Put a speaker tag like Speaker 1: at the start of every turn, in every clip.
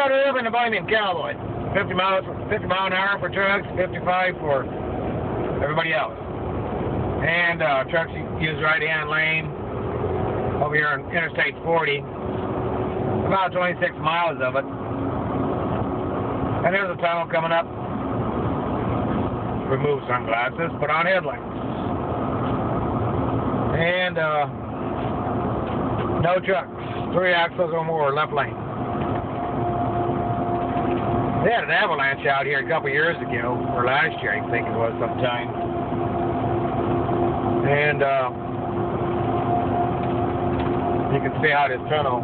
Speaker 1: out urban to buy me in Cowboy. 50 mile an hour for trucks, 55 for everybody else. And trucks use right-hand lane over here on Interstate 40. About 26 miles of it. And there's a tunnel coming up. Remove sunglasses, put on headlights. And no trucks. 3 axles or more, left lane. They had an avalanche out here a couple years ago, or last year, I think it was sometime. And you can see how this tunnel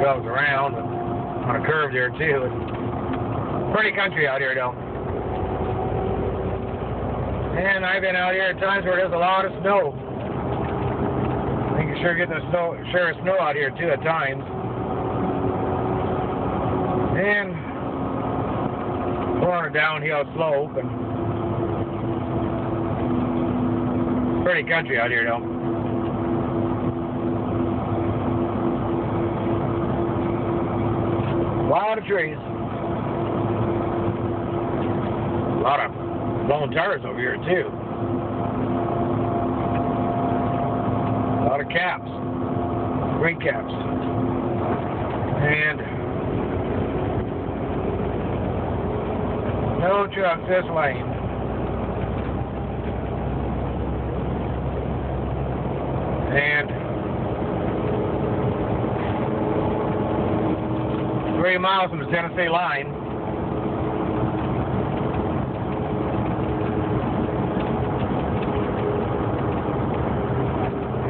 Speaker 1: goes around on a curve there too. It's pretty country out here though. And I've been out here at times where there's a lot of snow. You can sure get the snow, snow out here too at times. And we're on a downhill slope and pretty country out here though. A lot of trees. A lot of blown tires over here too. A lot of caps. Great caps. And no trucks this lane. And 3 miles from the Tennessee line.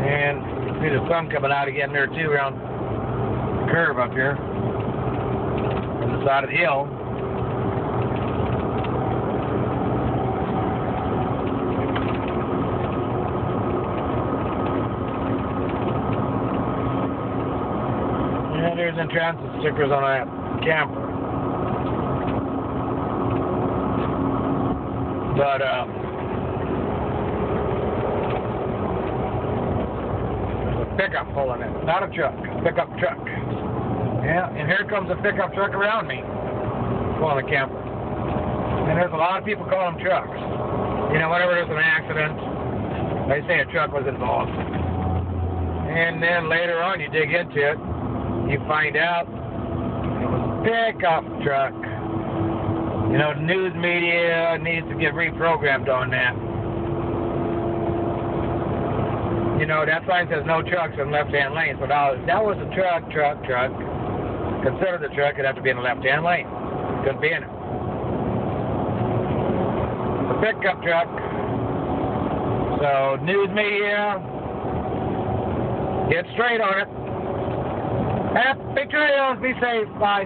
Speaker 1: And you can see the sun coming out again there too around the curve up here on the side of the hill. And there's in transit stickers on that camper. But there's a pickup pulling in, not a truck, a pickup truck. Yeah, and here comes a pickup truck around me, pulling a camper. And there's a lot of people call them trucks. You know, whenever there's an accident, they say a truck was involved. And then later on, you dig into it, you find out it was a pickup truck. You know, the news media needs to get reprogrammed on that. You know, that sign says no trucks in left-hand lane. So now, that was a truck. Consider the truck, it'd have to be in the left-hand lane. Couldn't be in it. The pickup truck. So, news media, get straight on it. Happy trails, be safe, bye.